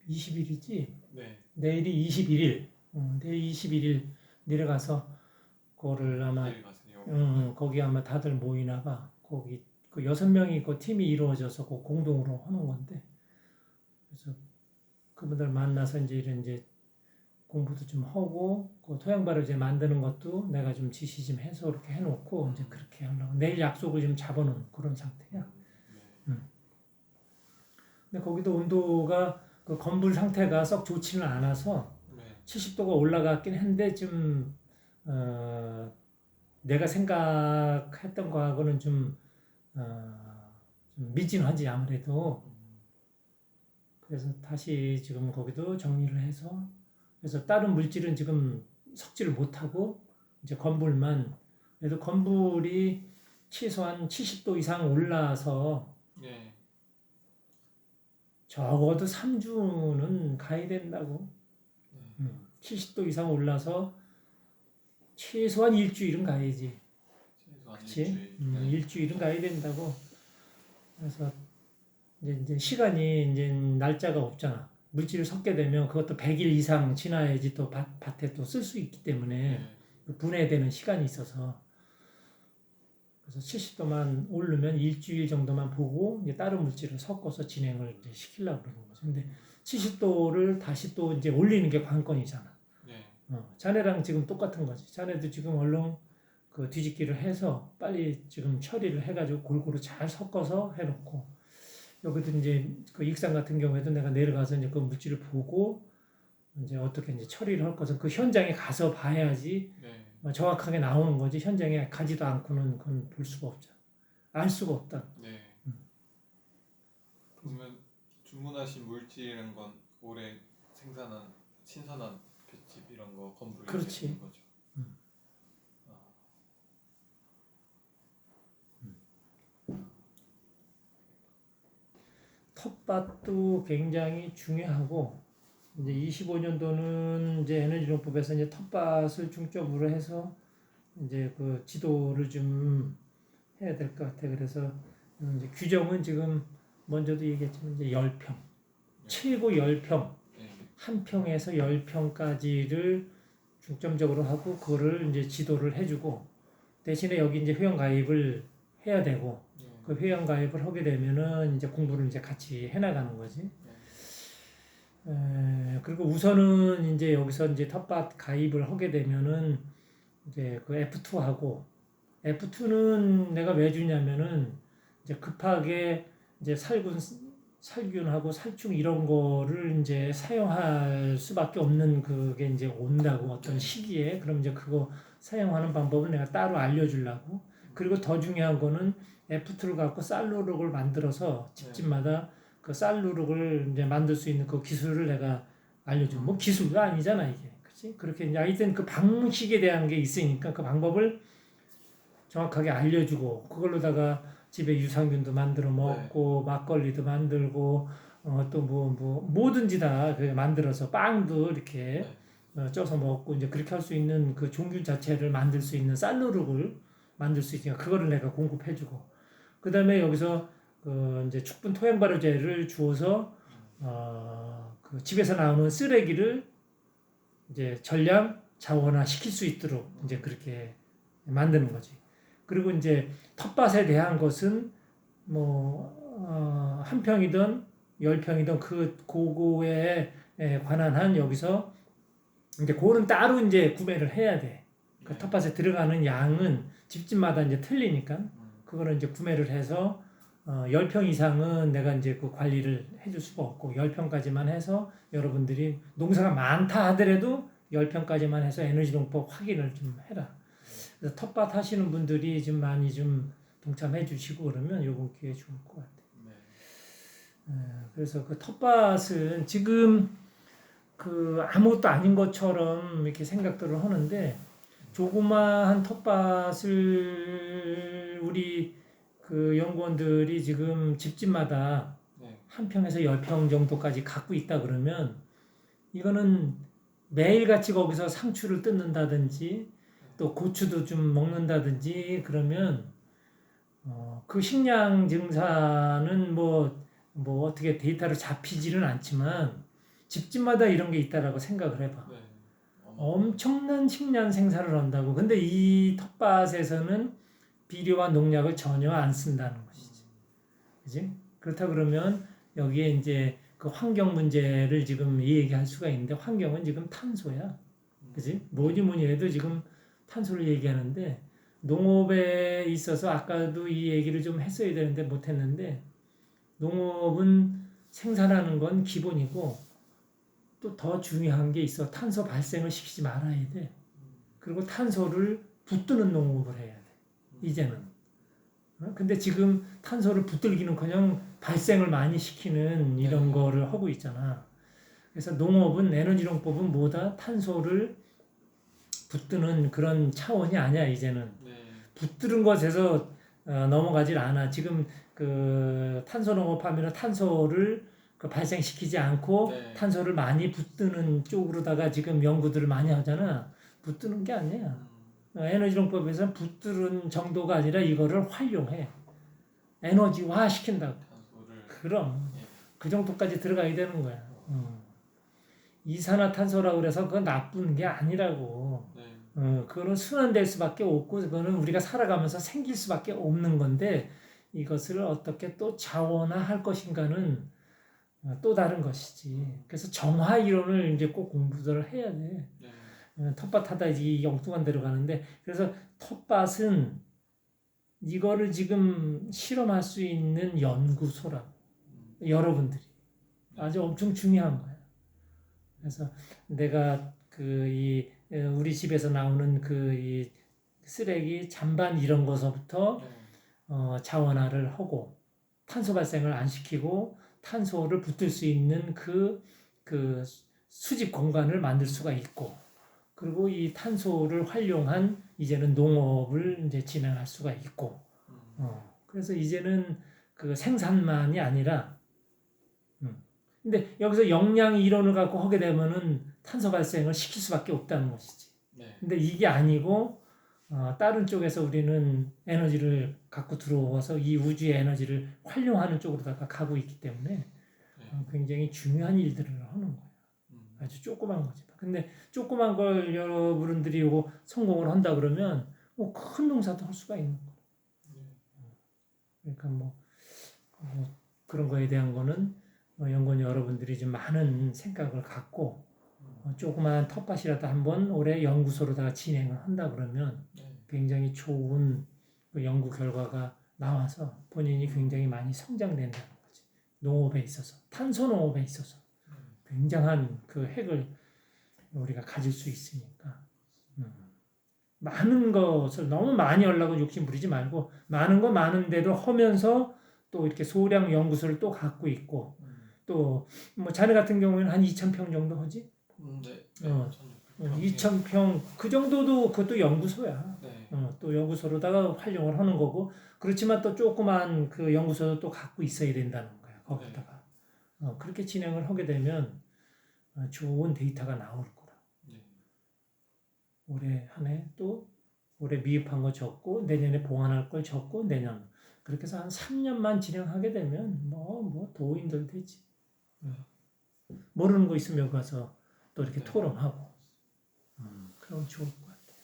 20일이지? 네. 내일이 21일. 내일 21일 내려가서 그거를 아마 내일 가세요. 거기 아마 다들 모이나 봐. 거기 그 6명이 그 팀이 이루어져서 그 공동으로 하는 건데. 그래서 그분들 만나서 이제 공부도 좀 하고 그 토양발을 이제 만드는 것도 내가 좀 지시 좀 해서 이렇게 해놓고 이제 그렇게 하려고 내일 약속을 좀 잡아놓은 그런 상태야. 네. 근데 거기도 온도가 그 건물 상태가 썩 좋지는 않아서 네. 70도가 올라갔긴 한데 좀 내가 생각했던 거하고는 좀 미진하지 아무래도. 그래서 다시 지금 거기도 정리를 해서 그래서 다른 물질은 지금 섞지를 못하고 이제 건물만 그래도 건물이 최소한 70도 이상 올라서 네. 적어도 3주는 가야 된다고. 네. 70도 이상 올라서 최소한 일주일은 가야지. 최소한 그치? 일주일. 네. 일주일은 가야 된다고. 그래서 이제 시간이 이제 날짜가 없잖아. 물질을 섞게 되면 그것도 100일 이상 지나야지 또 밭에 또 쓸 수 있기 때문에 네. 분해되는 시간이 있어서 그래서 70도만 오르면 일주일 정도만 보고 이제 다른 물질을 섞어서 진행을 이제 시키려고 그러는 거죠. 근데 70도를 다시 또 이제 올리는 게 관건이잖아. 네. 자네랑 지금 똑같은 거지. 자네도 지금 얼른 그 뒤집기를 해서 빨리 지금 처리를 해가지고 골고루 잘 섞어서 해놓고 여기도 이제 그 익산 같은 경우에도 내가 내려가서 이제 그 물질을 보고 이제 어떻게 이제 처리를 할 것을 그 현장에 가서 봐야지 네. 정확하게 나오는 거지. 현장에 가지도 않고는 그건 볼 수가 없잖아. 알 수가 없다. 네. 그러면 주문하신 물질이란 건 올해 생산한 신선한 볏짚 이런 거 건물에 그렇지. 있는 거죠. 텃밭도 굉장히 중요하고 이제 25년도는 이제 에너지농법에서 이제 텃밭을 중점으로 해서 이제 그 지도를 좀 해야 될 것 같아. 그래서 이제 규정은 지금 먼저도 얘기했지만 이제 10평, 최고 10평, 네. 한 평에서 10평까지를 중점적으로 하고 그거를 이제 지도를 해주고 대신에 여기 이제 회원 가입을 해야 되고 네. 그 회원 가입을 하게 되면은 이제 공부를 이제 같이 해나가는 거지. 그리고 우선은 이제 여기서 이제 텃밭 가입을 하게 되면은 이제 그 F2하고 F2는 내가 왜 주냐면은 이제 급하게 이제 살균하고 살충 이런 거를 이제 사용할 수밖에 없는 그게 이제 온다고 어떤 시기에 그럼 이제 그거 사용하는 방법은 내가 따로 알려주려고 그리고 더 중요한 거는 F2를 갖고 쌀누룩을 만들어서 집집마다 그 쌀누룩을 이제 만들 수 있는 그 기술을 내가 알려줘. 뭐 기술도 아니잖아 이게, 그렇지? 그렇게 이제 하여튼 그 방식에 대한 게 있으니까 그 방법을 정확하게 알려주고 그걸로다가 집에 유산균도 만들어 먹고 막걸리도 만들고 또 뭐 뭐든지 다 그 만들어서 빵도 이렇게 쪄서 먹고 이제 그렇게 할 수 있는 그 종균 자체를 만들 수 있는 쌀누룩을 만들 수 있으니까 그거를 내가 공급해주고 그 다음에 여기서 이제 축분 토양 발효제를 주어서 그 집에서 나오는 쓰레기를 이제 전량 자원화 시킬 수 있도록 이제 그렇게 만드는 거지. 그리고 이제 텃밭에 대한 것은 뭐 한 평이든 10평이든 그 그거에 관한 한 여기서 이제 그거는 따로 이제 구매를 해야 돼. 그 텃밭에 들어가는 양은 집집마다 이제 틀리니까 그거는 이제 구매를 해서 10평 이상은 내가 이제 그 관리를 해줄 수가 없고 10평까지만 해서 여러분들이 농사가 많다 하더라도 10평까지만 해서 에너지농법 확인을 좀 해라. 그래서 텃밭 하시는 분들이 좀 많이 좀 동참해 주시고 그러면 요번 기회에 좋을 것 같아요. 그래서 그 텃밭은 지금 그 아무것도 아닌 것처럼 이렇게 생각들을 하는데 조그마한 텃밭을 우리 그 연구원들이 지금 집집마다 한 평에서 10평 정도까지 갖고 있다 그러면 이거는 매일같이 거기서 상추를 뜯는다든지 또 고추도 좀 먹는다든지 그러면 그 식량 증사는 뭐 어떻게 데이터로 잡히지는 않지만 집집마다 이런 게 있다라고 생각을 해봐. 엄청난 식량 생산을 한다고. 근데 이 텃밭에서는 비료와 농약을 전혀 안 쓴다는 것이지. 그지? 그렇다 그러면 여기에 이제 그 환경 문제를 지금 얘기할 수가 있는데 환경은 지금 탄소야. 그지? 뭐니 해도 지금 탄소를 얘기하는데 농업에 있어서 아까도 이 얘기를 좀 했어야 되는데 못했는데 농업은 생산하는 건 기본이고 또 더 중요한 게 있어. 탄소 발생을 시키지 말아야 돼. 그리고 탄소를 붙드는 농업을 해야 돼. 이제는. 근데 지금 탄소를 붙들기는커녕 발생을 많이 시키는 이런 거를 하고 있잖아. 그래서 농업은 에너지농법은 뭐다? 탄소를 붙드는 그런 차원이 아니야 이제는. 붙드는 것에서 넘어가질 않아. 지금 그 탄소 농업하면 탄소를 그 발생시키지 않고 탄소를 많이 붙드는 쪽으로다가 지금 연구들을 많이 하잖아. 붙드는 게 아니야. 에너지농법에서는 붙드는 정도가 아니라 이거를 활용해. 에너지화 시킨다고. 그럼 그 정도까지 들어가야 되는 거야. 이산화탄소라고 그래서 그건 나쁜 게 아니라고. 그거는 순환될 수밖에 없고 그거는 우리가 살아가면서 생길 수밖에 없는 건데 이것을 어떻게 또 자원화할 것인가는 또 다른 것이지. 그래서 정화 이론을 이제 꼭 공부를 해야 돼. 텃밭 하다 이 엉뚱한 데로 가는데 그래서 텃밭은 이거를 지금 실험할 수 있는 연구소라고. 여러분들이 아주 엄청 중요한 거야. 그래서 내가 우리 집에서 나오는 이 쓰레기 잔반 이런 거서부터 자원화를 하고 탄소 발생을 안 시키고 탄소를 붙들 수 있는 그 수집 공간을 만들 수가 있고 그리고 이 탄소를 활용한 이제는 농업을 이제 진행할 수가 있고 그래서 이제는 그 생산만이 아니라 근데 여기서 역량 이론을 갖고 하게 되면은 탄소 발생을 시킬 수밖에 없다는 것이지. 근데 이게 아니고 다른 쪽에서 우리는 에너지를 갖고 들어와서 이 우주의 에너지를 활용하는 쪽으로다가 가고 있기 때문에 굉장히 중요한 일들을 하는 거예요. 아주 조그만 거지. 근데 조그만 걸 여러분들이 이거 성공을 한다 그러면 큰 농사도 할 수가 있는 거예요. 그러니까 그런 거에 대한 거는 연구원 여러분들이 좀 많은 생각을 갖고 조그만 텃밭이라도 한번 올해 연구소로다가 진행을 한다 그러면 네. 굉장히 좋은 그 연구 결과가 나와서 본인이 굉장히 많이 성장된다는 거지. 농업에 있어서, 탄소 농업에 있어서 굉장한 그 획을 우리가 가질 수 있으니까. 많은 것을 너무 많이 하려고 욕심 부리지 말고 많은 거 많은데도 하면서 또 이렇게 소량 연구소를 또 갖고 있고 또 뭐 자네 같은 경우에는 한 2,000평 정도 하지? 네. 어, 2,000평 그 정도도 그것도 연구소야. 네. 또 연구소로다가 활용을 하는 거고 그렇지만 또 조그만 그 연구소도 또 갖고 있어야 된다는 거야 거기다가. 그렇게 진행을 하게 되면 좋은 데이터가 나올 거라. 네. 올해 한 해 또 올해 미흡한 거 적고 내년에 보완할 걸 적고 내년 그렇게 해서 한 3년만 진행하게 되면 뭐 도인들 되지. 모르는 거 있으면 여기 가서 또 이렇게 네. 토론하고 그럼 좋을 것 같아.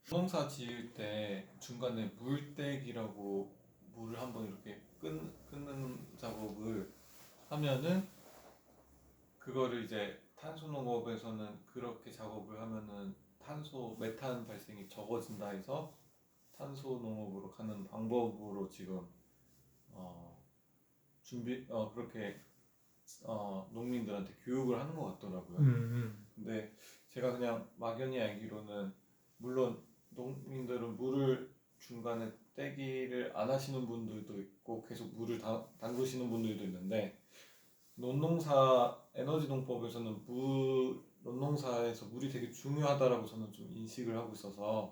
농사 지을 때 중간에 물떼기라고 물을 한번 이렇게 끊는 작업을 하면은 그거를 이제 탄소 농업에서는 그렇게 작업을 하면은 탄소 메탄 발생이 적어진다 해서 탄소 농업으로 가는 방법으로 지금 그렇게 농민들한테 교육을 하는 것 같더라고요. 근데 제가 그냥 막연히 알기로는 물론 농민들은 물을 중간에 떼기를 안 하시는 분들도 있고 계속 물을 담그시는 분들도 있는데 논농사 에너지 농법에서는 논농사에서 물이 되게 중요하다라고 저는 좀 인식을 하고 있어서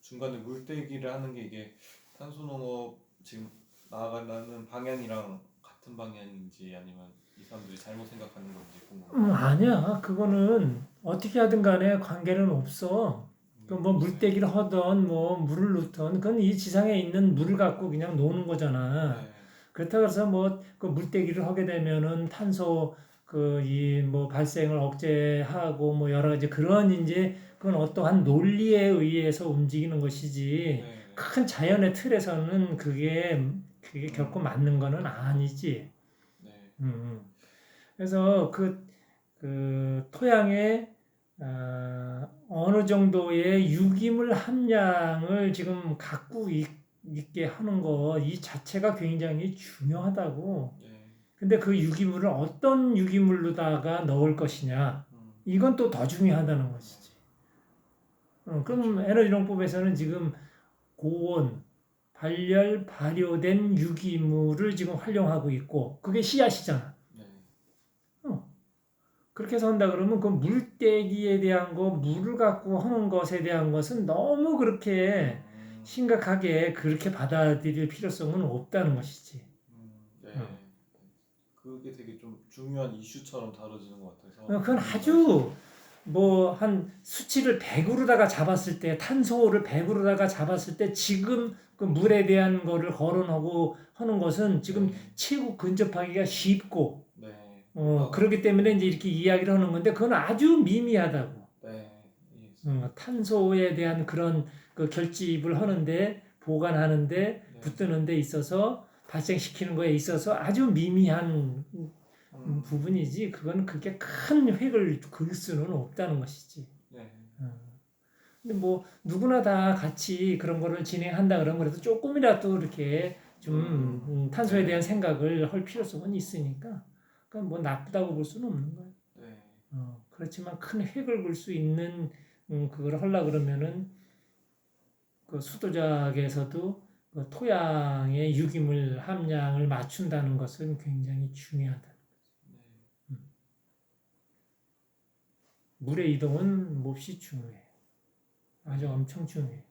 중간에 물 떼기를 하는 게 이게 탄소 농업 지금 나아가는 방향이랑 같은 방향인지 아니면 이 사람들이 잘못 생각하는 건지 궁금해요. 아니야. 그거는 어떻게 하든 간에 관계는 없어. 그 뭐 물떼기를 하던 뭐 물을 넣던 그건 이 지상에 있는 물을 갖고 그냥 노는 거잖아. 네. 그렇다고 해서 뭐 그 물떼기를 하게 되면은 탄소 그 이 뭐 발생을 억제하고 뭐 여러 가지 그런 이제 그건 어떠한 논리에 의해서 움직이는 것이지 네. 큰 자연의 틀에서는 그게 결코 맞는 거는 아니지. 네. 그래서 그 토양에 어느 정도의 유기물 함량을 지금 갖고 있게 하는 거 이 자체가 굉장히 중요하다고. 네. 근데 그 유기물을 어떤 유기물로다가 넣을 것이냐 이건 또 더 중요하다는 것이지. 그럼 에너지농법에서는 지금 고온, 발열, 발효된 유기물을 지금 활용하고 있고 그게 씨앗이잖아. 네. 그렇게 해서 한다 그러면 그 물떼기에 대한 거, 물을 갖고 하는 것에 대한 것은 너무 그렇게 심각하게 그렇게 받아들일 필요성은 없다는 것이지. 네. 그게 되게 좀 중요한 이슈처럼 다뤄지는 것 같아서. 그건 아주 뭐 한 수치를 100으로다가 잡았을 때 탄소를 100으로다가 잡았을 때 지금 그 물에 대한 거를 거론하고 하는 것은 지금 최고 근접하기가 쉽고 네. 그렇기 때문에 이제 이렇게 이야기를 하는 건데 그건 아주 미미하다고. 네. 탄소에 대한 그런 그 결집을 하는데 보관하는데 붙드는 데 있어서 발생시키는 거에 있어서 아주 미미한 부분이지 그건 그렇게 큰 획을 그을 수는 없다는 것이지. 네. 근데 뭐 누구나 다 같이 그런 거를 진행한다 그러면 그래도 조금이라도 이렇게 좀 탄소에 대한 생각을 할 필요성은 있으니까 그건 뭐 나쁘다고 볼 수는 없는 거예요. 네. 그렇지만 큰 획을 그을 수 있는 그걸 하려 그러면은 그 수도작에서도 그 토양의 유기물 함량을 맞춘다는 것은 굉장히 중요하다. 물의 이동은 몹시 중요해. 아주 엄청 중요해.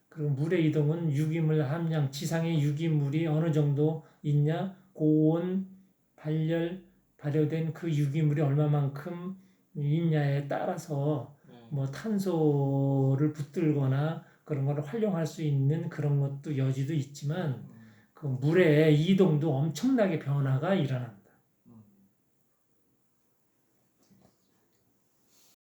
그리고 물의 이동은 유기물 함량, 지상의 유기물이 어느 정도 있냐, 고온, 발열, 발효된 그 유기물이 얼마만큼 있냐에 따라서 뭐 탄소를 붙들거나 그런 걸 활용할 수 있는 그런 것도 여지도 있지만 그 물의 이동도 엄청나게 변화가 일어난다.